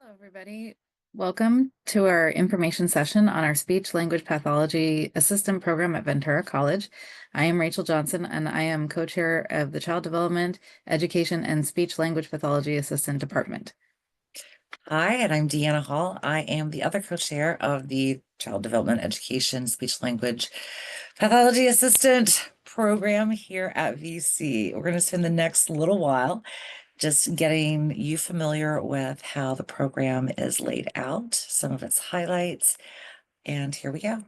Hello, everybody. Welcome to our information session on our speech language pathology assistant program at Ventura College. I am Rachel Johnson, and I am co-chair of the Child Development, Education, and Speech Language Pathology Assistant Department. Hi, and I'm Deanna Hall. I am the other co-chair of the Child Development Education Speech Language Pathology Assistant program here at VC. We're going to spend the next little while just getting you familiar with how the program is laid out, some of its highlights, and here we go.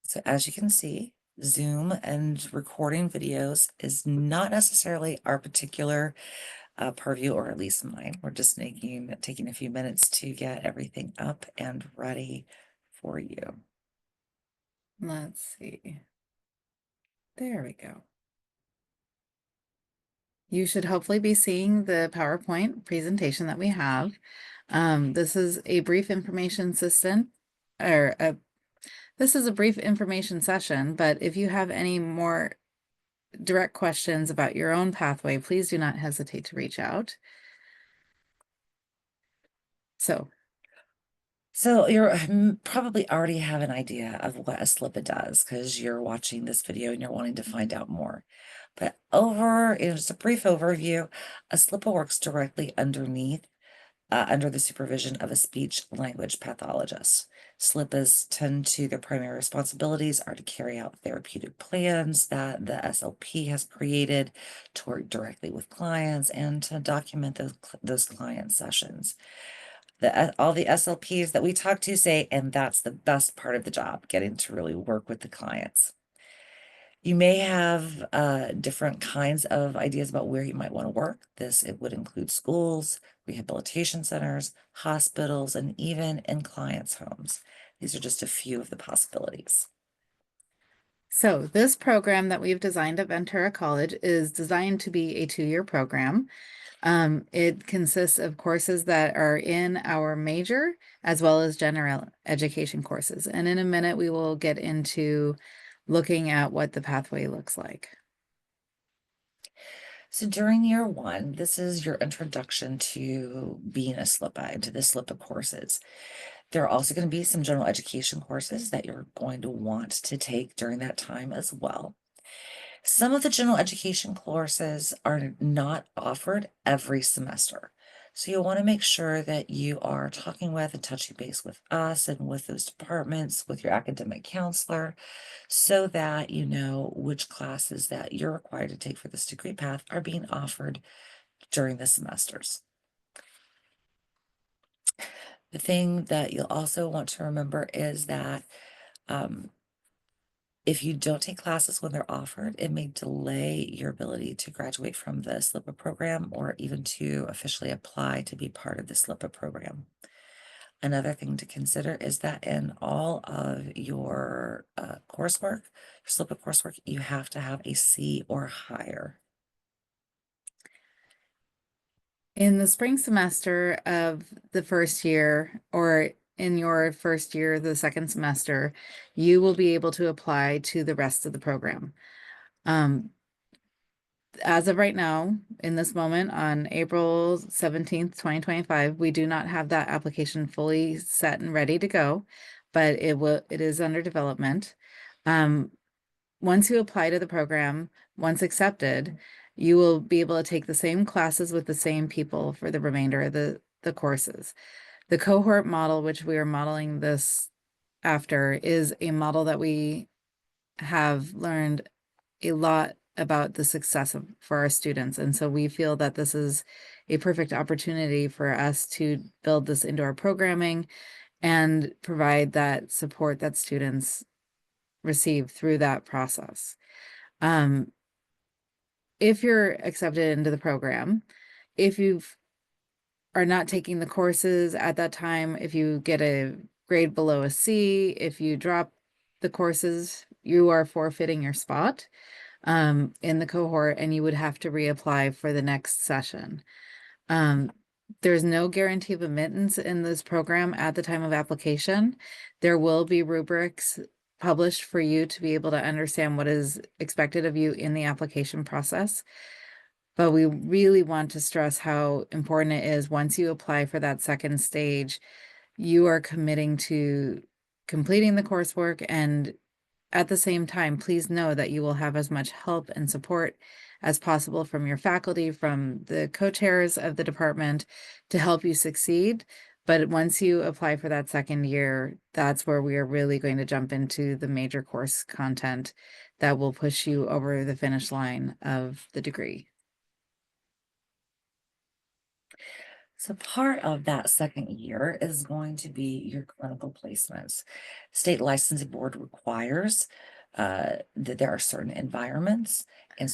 So as you can see, Zoom and recording videos is not necessarily our particular purview, or at least mine. We're just taking a few minutes to get everything up and ready for you. Let's see. There we go. You should hopefully be seeing the PowerPoint presentation that we have. This is a brief information system, this is a brief information session, but if you have any more direct questions about your own pathway, please do not hesitate to reach out. So You probably already have an idea of what a SLPA does because you're watching this video and you're wanting to find out more. But just a brief overview, a SLPA works directly under the supervision of a speech language pathologist. SLPAs their primary responsibilities are to carry out therapeutic plans that the SLP has created, to work directly with clients, and to document those client sessions. All the SLPs that we talk to say, and that's the best part of the job, getting to really work with the clients. You may have different kinds of ideas about where you might want to work. It would include schools, rehabilitation centers, hospitals, and even in clients' homes. These are just a few of the possibilities. So this program that we've designed at Ventura College is designed to be a 2-year program. It consists of courses that are in our major as well as general education courses. And in a minute, we will get into looking at what the pathway looks like. So during year one, this is your introduction to being a SLPA and to the SLPA courses. There are also going to be some general education courses that you're going to want to take during that time as well. Some of the general education courses are not offered every semester. So you'll want to make sure that you are talking with and touching base with us and with those departments, with your academic counselor, so that you know which classes that you're required to take for this degree path are being offered during the semesters. The thing that you'll also want to remember is that if you don't take classes when they're offered, it may delay your ability to graduate from the SLPA program or even to officially apply to be part of the SLPA program. Another thing to consider is that in all of your coursework, your SLPA coursework, you have to have a C or higher. In the spring semester of the first year, or in your first year, the second semester, you will be able to apply to the rest of the program. As of right now, in this moment, on April 17th, 2025, we do not have that application fully set and ready to go, but it is under development. Once you apply to the program, once accepted, you will be able to take the same classes with the same people for the remainder of the courses. The cohort model, which we are modeling this after, is a model that we have learned a lot about the success for our students. And so we feel that this is a perfect opportunity for us to build this into our programming and provide that support that students receive through that process. If you're accepted into the program, if you are not taking the courses at that time, if you get a grade below a C, if you drop the courses, you are forfeiting your spot in the cohort, and you would have to reapply for the next session. There's no guarantee of admittance in this program at the time of application. There will be rubrics published for you to be able to understand what is expected of you in the application process. But we really want to stress how important it is once you apply for that second stage, you are committing to completing the coursework, and at the same time, please know that you will have as much help and support as possible from your faculty, from the co-chairs of the department to help you succeed. But once you apply for that second year, that's where we are really going to jump into the major course content that will push you over the finish line of the degree. So part of that second year is going to be your clinical placements. State licensing board requires that there are certain environments and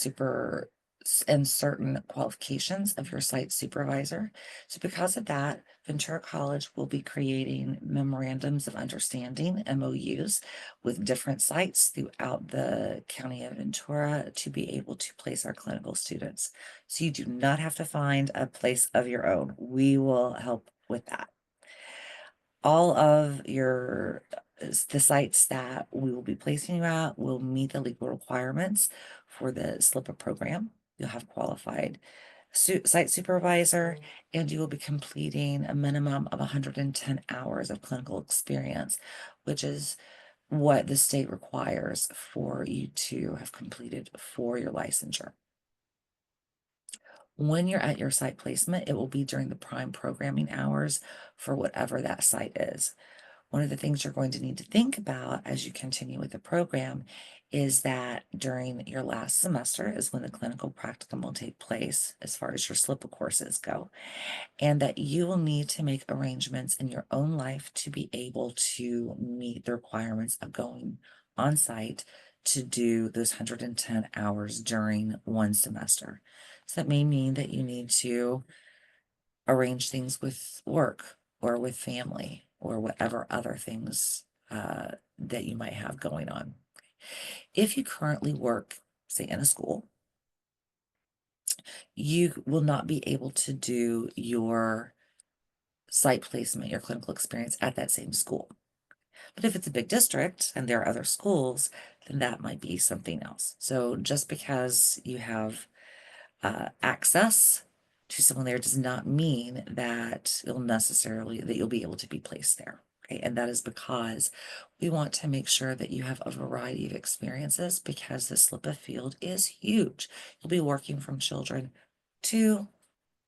certain qualifications of your site supervisor. So because of that, Ventura College will be creating memorandums of understanding, MOUs, with different sites throughout the county of Ventura to be able to place our clinical students. So you do not have to find a place of your own. We will help with that. All of the sites that we will be placing you at will meet the legal requirements for the SLPA program. You'll have qualified site supervisor, and you will be completing a minimum of 110 hours of clinical experience, which is what the state requires for you to have completed for your licensure. When you're at your site placement, it will be during the prime programming hours for whatever that site is. One of the things you're going to need to think about as you continue with the program is that during your last semester is when the clinical practicum will take place as far as your SLPA courses go, and that you will need to make arrangements in your own life to be able to meet the requirements of going on site to do those 110 hours during one semester. So that may mean that you need to arrange things with work or with family or whatever other things that you might have going on. If you currently work, say, in a school, you will not be able to do your site placement, your clinical experience at that same school. But if it's a big district and there are other schools, then that might be something else. So just because you have access to someone there does not mean that you'll be able to be placed there. Okay? And that is because we want to make sure that you have a variety of experiences, because the SLPA field is huge. You'll be working from children 2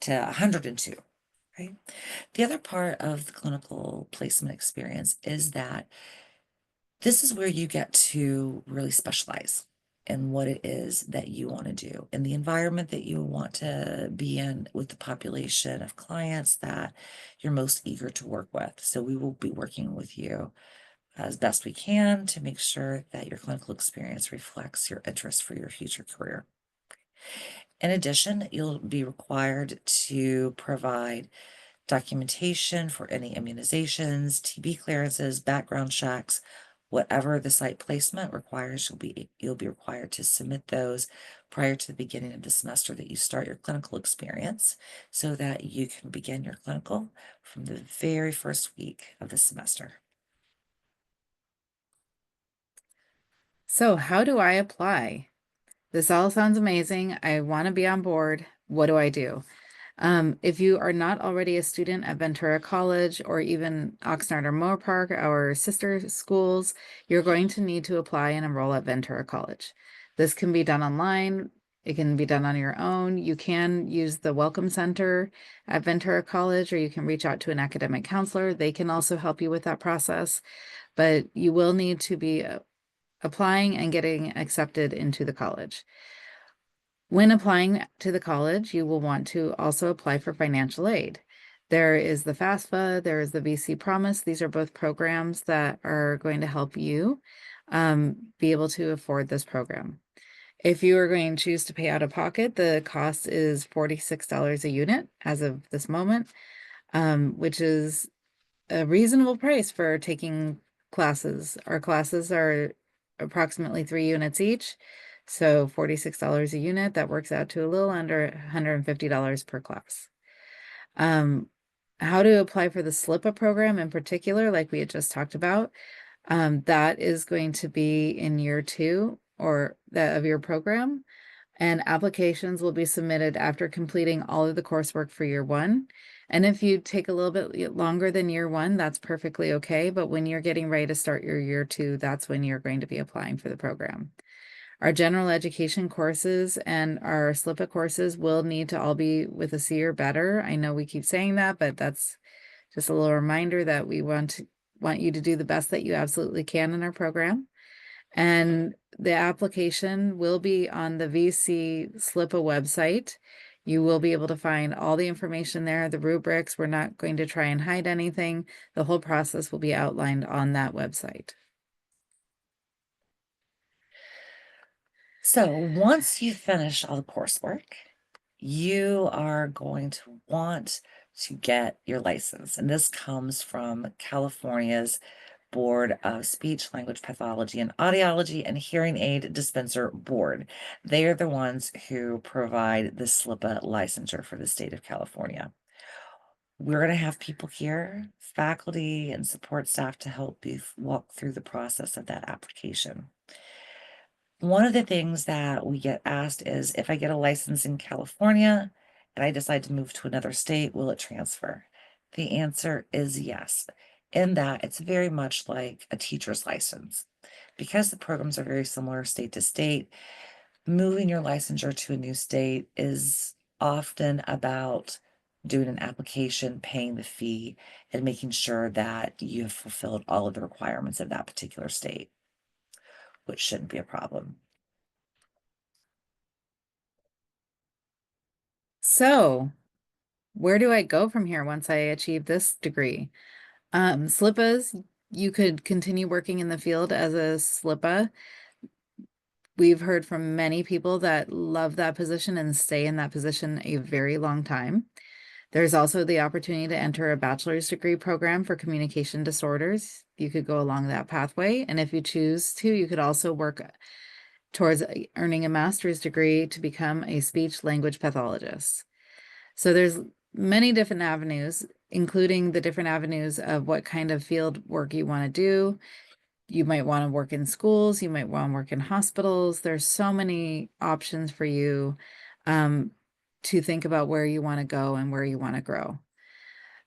to 102. Right? The other part of the clinical placement experience is that this is where you get to really specialize in what it is that you want to do, in the environment that you want to be in, with the population of clients that you're most eager to work with. So we will be working with you as best we can to make sure that your clinical experience reflects your interest for your future career. In addition, you'll be required to provide documentation for any immunizations, TB clearances, background checks, whatever the site placement requires. You'll be required to submit those prior to the beginning of the semester that you start your clinical experience, so that you can begin your clinical from the very first week of the semester. So, how do I apply? This all sounds amazing. I want to be on board. What do I do? If you are not already a student at Ventura College or even Oxnard or Moorpark, our sister schools, you're going to need to apply and enroll at Ventura College. This can be done online. It can be done on your own. You can use the Welcome Center at Ventura College, or you can reach out to an academic counselor. They can also help you with that process, but you will need to be applying and getting accepted into the college. When applying to the college, you will want to also apply for financial aid. There is the FAFSA, there is the VC Promise. These are both programs that are going to help you be able to afford this program. If you are going to choose to pay out of pocket, the cost is $46 a unit as of this moment, which is a reasonable price for taking classes. Our classes are approximately 3 units each. So $46 a unit, that works out to a little under $150 per class. How to apply for the SLPA program in particular, like we had just talked about, that is going to be in year 2 or that of your program. And applications will be submitted after completing all of the coursework for year 1. And if you take a little bit longer than year 1, that's perfectly okay. But when you're getting ready to start your year 2, that's when you're going to be applying for the program. Our general education courses and our SLPA courses will need to all be with a C or better. I know we keep saying that, but that's just a little reminder that we want you to do the best that you absolutely can in our program. And the application will be on the VC SLPA website. You will be able to find all the information there, the rubrics. We're not going to try and hide anything. The whole process will be outlined on that website. So once you finish all the coursework, you are going to want to get your license. And this comes from California's Board of Speech, Language Pathology, and Audiology and Hearing Aid Dispenser Board. They are the ones who provide the SLPA licensure for the state of California. We're going to have people here, faculty and support staff, to help you walk through the process of that application. One of the things that we get asked is, if I get a license in California and I decide to move to another state, will it transfer? The answer is yes, in that it's very much like a teacher's license. Because the programs are very similar state to state, moving your licensure to a new state is often about doing an application, paying the fee, and making sure that you've fulfilled all of the requirements of that particular state, which shouldn't be a problem. So, where do I go from here once I achieve this degree? SLPAs, you could continue working in the field as a SLPA. We've heard from many people that love that position and stay in that position a very long time. There's also the opportunity to enter a bachelor's degree program for communication disorders. You could go along that pathway. And if you choose to, you could also work towards earning a master's degree to become a speech language pathologist. So there's many different avenues, including the different avenues of what kind of field work you want to do. You might want to work in schools, you might want to work in hospitals. There's so many options for you to think about where you want to go and where you want to grow.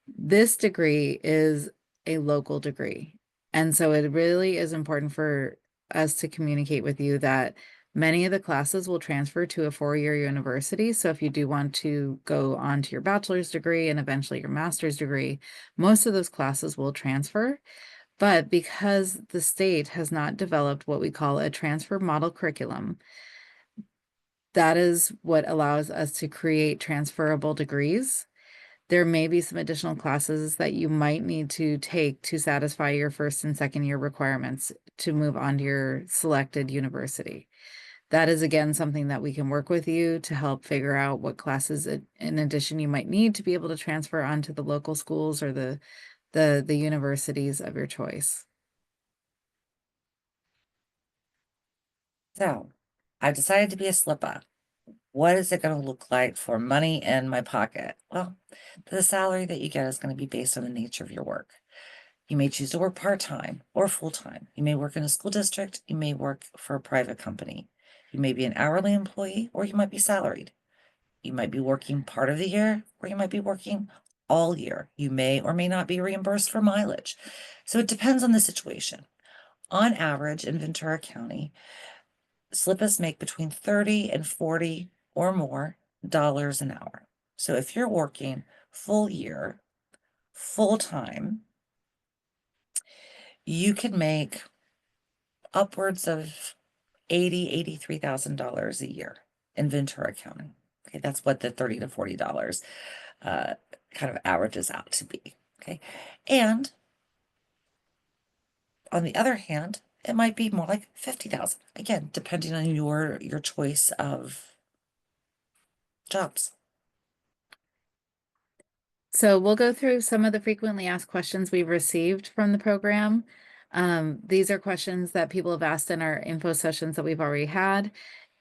This degree is a local degree. And so it really is important for us to communicate with you that many of the classes will transfer to a 4-year university. So if you do want to go on to your bachelor's degree and eventually your master's degree, most of those classes will transfer. But because the state has not developed what we call a transfer model curriculum, that is what allows us to create transferable degrees. There may be some additional classes that you might need to take to satisfy your first and second year requirements to move on to your selected university. That is, again, something that we can work with you to help figure out what classes in addition you might need to be able to transfer onto the local schools or the universities of your choice. So I've decided to be a SLPA. What is it going to look like for money in my pocket? Well, the salary that you get is going to be based on the nature of your work. You may choose to work part-time or full-time. You may work in a school district. You may work for a private company. You may be an hourly employee, or you might be salaried. You might be working part of the year, or you might be working all year. You may or may not be reimbursed for mileage. So it depends on the situation. On average, in Ventura County, SLPAs make between 30 and 40 or more dollars an hour. So if you're working full year, full time, you can make upwards of $83,000 a year in Ventura County. Okay, that's what the 30 to $40 kind of averages out to be. Okay, and on the other hand, it might be more like 50,000. Again, depending on your choice of jobs. So we'll go through some of the frequently asked questions we've received from the program. These are questions that people have asked in our info sessions that we've already had.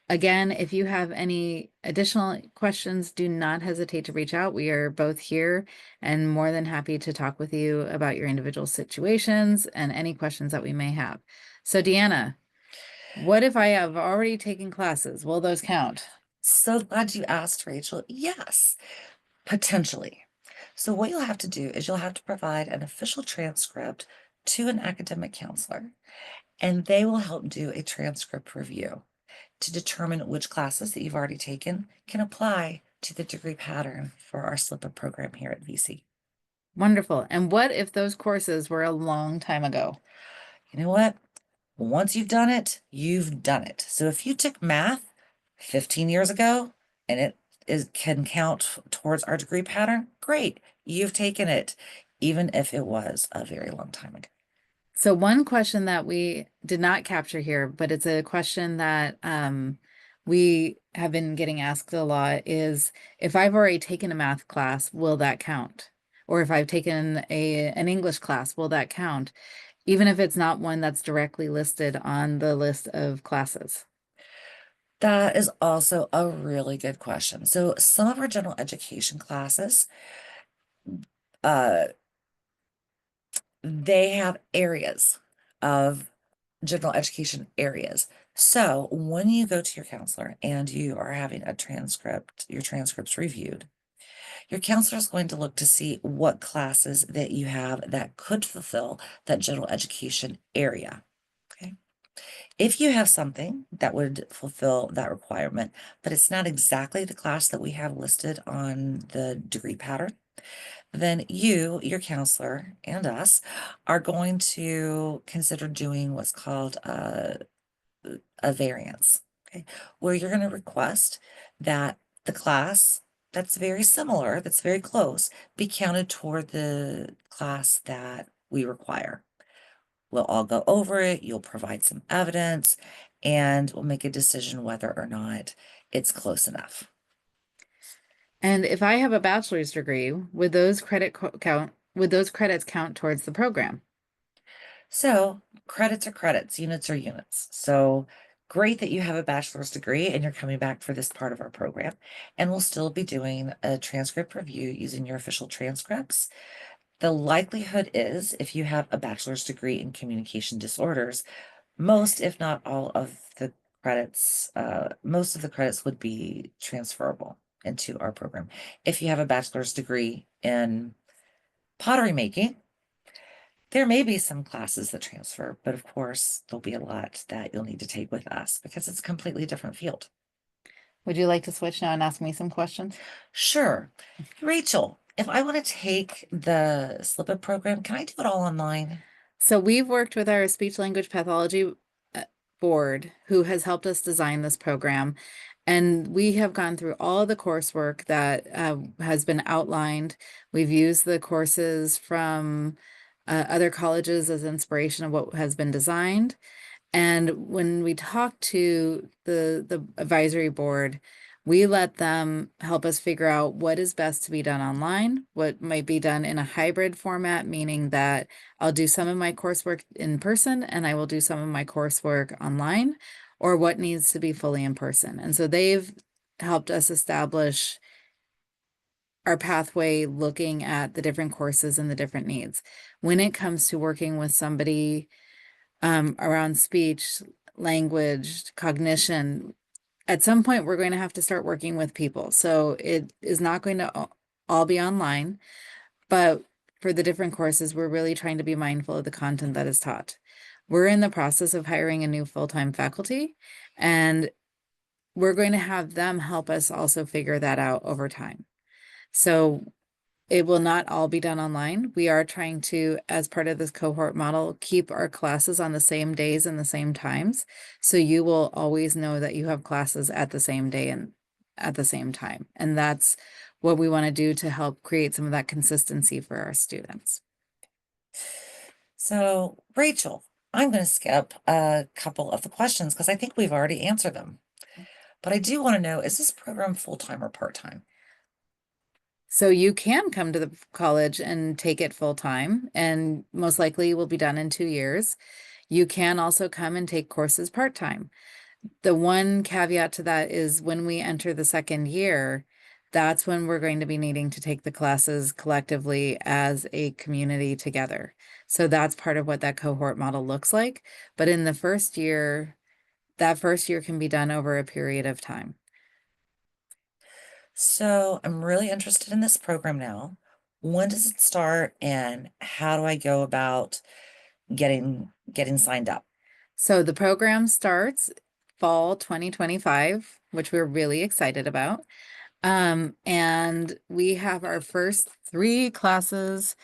Again, if you have any additional questions, do not hesitate to reach out. We are both here and more than happy to talk with you about your individual situations and any questions that we may have. So Deanna, what if I have already taken classes? Will those count? So glad you asked, Rachel. Yes, potentially. So what you'll have to do is you'll have to provide an official transcript to an academic counselor, and they will help do a transcript review to determine which classes that you've already taken can apply to the degree pattern for our SLPA program here at VC. Wonderful. And what if those courses were a long time ago? You know what? Once you've done it, you've done it. So if you took math 15 years ago and it can count towards our degree pattern, great. You've taken it, even if it was a very long time ago. So one question that we did not capture here, but it's a question that we have been getting asked a lot is if I've already taken a math class, will that count? Or if I've taken an English class, will that count? Even if it's not one that's directly listed on the list of classes. That is also a really good question. So some of our general education classes, uh, they have areas of general education areas. So when you go to your counselor and you are having your transcripts reviewed, your counselor is going to look to see what classes that you have that could fulfill that general education area. Okay. If you have something that would fulfill that requirement, but it's not exactly the class that we have listed on the degree pattern, then you, your counselor, and us are going to consider doing what's called a variance, okay, where you're going to request that the class that's very similar, that's very close, be counted toward the class that we require. We'll all go over it, you'll provide some evidence, and we'll make a decision whether or not it's close enough. And if I have a bachelor's degree, would those credits count towards the program? So credits are credits, units are units. So great that you have a bachelor's degree and you're coming back for this part of our program. And we'll still be doing a transcript review using your official transcripts. The likelihood is if you have a bachelor's degree in communication disorders, most, if not all of the credits, most of the credits would be transferable into our program. If you have a bachelor's degree in pottery making, there may be some classes that transfer, but of course, there'll be a lot that you'll need to take with us because it's a completely different field. Would you like to switch now and ask me some questions? Sure. Rachel, if I want to take the SLPA program, can I do it all online? So we've worked with our speech language pathology board who has helped us design this program. And we have gone through all the coursework that has been outlined. We've used the courses from other colleges as inspiration of what has been designed. And when we talk to the advisory board, we let them help us figure out what is best to be done online, what might be done in a hybrid format, meaning that I'll do some of my coursework in person and I will do some of my coursework online, or what needs to be fully in person. And so they've helped us establish our pathway looking at the different courses and the different needs. When it comes to working with somebody around speech, language, cognition, at some point we're going to have to start working with people. So it is not going to all be online, but for the different courses, we're really trying to be mindful of the content that is taught. We're in the process of hiring a new full-time faculty, and we're going to have them help us also figure that out over time. So it will not all be done online. We are trying to, as part of this cohort model, keep our classes on the same days and the same times. So you will always know that you have classes at the same day and at the same time. And that's what we want to do to help create some of that consistency for our students. So, Rachel, I'm going to skip a couple of the questions because I think we've already answered them. But I do want to know, is this program full-time or part-time? So you can come to the college and take it full time, and most likely will be done in 2 years. You can also come and take courses part time. The one caveat to that is when we enter the second year, that's when we're going to be needing to take the classes collectively as a community together. So that's part of what that cohort model looks like. But in the first year, that first year can be done over a period of time. So I'm really interested in this program now. When does it start and how do I go about getting signed up? So the program starts fall 2025, which we're really excited about. And we have our first 3 classes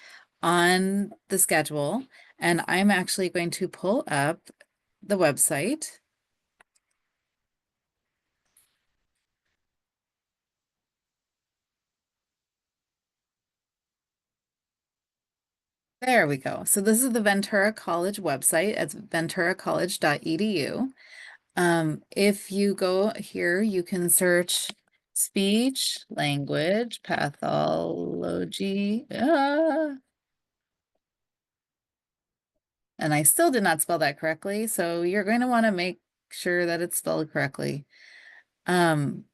on the schedule, and I'm actually going to pull up the website. There we go. So this is the Ventura College website. It's venturacollege.edu. If you go here, you can search speech, language, pathology. And I still did not spell that correctly, so you're going to want to make sure that it's spelled correctly. Um,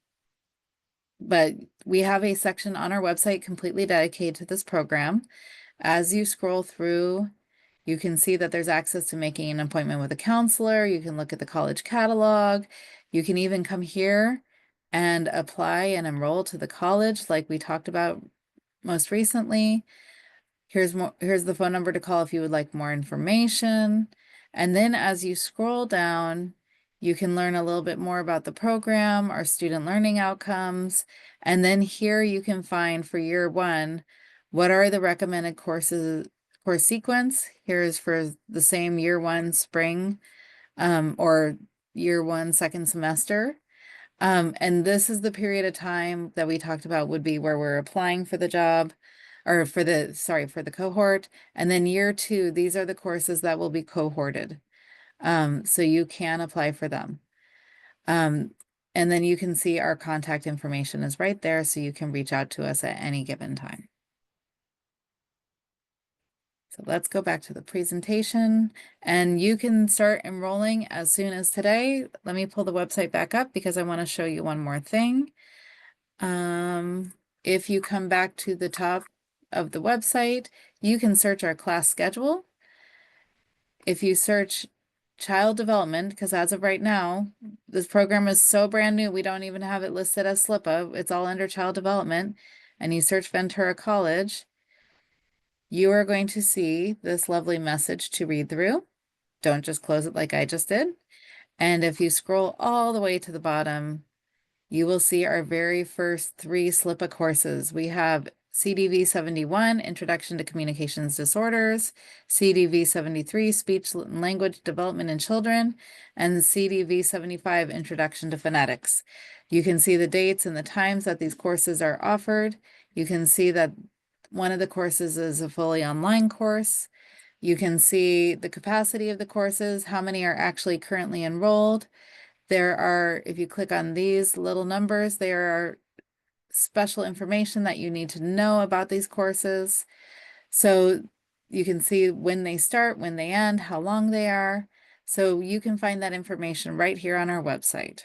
but we have a section on our website completely dedicated to this program. As you scroll through, you can see that there's access to making an appointment with a counselor. You can look at the college catalog. You can even come here and apply and enroll to the college like we talked about most recently. Here's the phone number to call if you would like more information. And then as you scroll down, you can learn a little bit more about the program, our student learning outcomes. And then here you can find for year 1, what are the recommended course sequence. Here's for the same year 1 spring, or year 1 second semester. And this is the period of time that we talked about would be where we're applying for the job, or for the cohort. And then year 2, these are the courses that will be cohorted. So you can apply for them. Um, and then you can see our contact information is right there, so you can reach out to us at any given time. So let's go back to the presentation, and you can start enrolling as soon as today. Let me pull the website back up because I want to show you one more thing. If you come back to the top of the website, you can search our class schedule. If you search child development, because as of right now, this program is so brand new, we don't even have it listed as SLPA. It's all under child development. And you search Ventura College, you are going to see this lovely message to read through. Don't just close it like I just did. And if you scroll all the way to the bottom, you will see our very first 3 SLPA courses. We have CDV 71, Introduction to Communications Disorders, CDV 73, Speech and Language Development in Children, and CDV 75, Introduction to Phonetics. You can see the dates and the times that these courses are offered. You can see that one of the courses is a fully online course. You can see the capacity of the courses, how many are actually currently enrolled. There are, if you click on these little numbers, there are special information that you need to know about these courses. So you can see when they start, when they end, how long they are. So you can find that information right here on our website.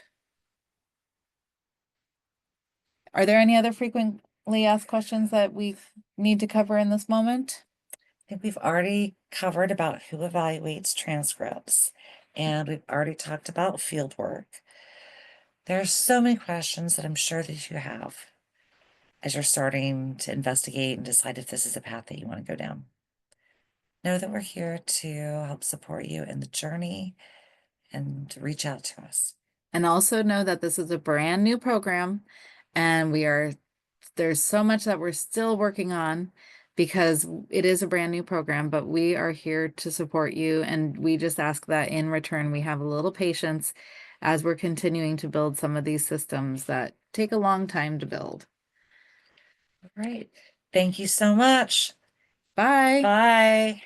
Are there any other frequently asked questions that we need to cover in this moment? I think we've already covered about who evaluates transcripts, and we've already talked about field work. There are so many questions that I'm sure that you have as you're starting to investigate and decide if this is a path that you want to go down. Know that we're here to help support you in the journey and to reach out to us. And also know that this is a brand new program, and there's so much that we're still working on because it is a brand new program, but we are here to support you. And we just ask that in return, we have a little patience as we're continuing to build some of these systems that take a long time to build. All right. Thank you so much. Bye. Bye.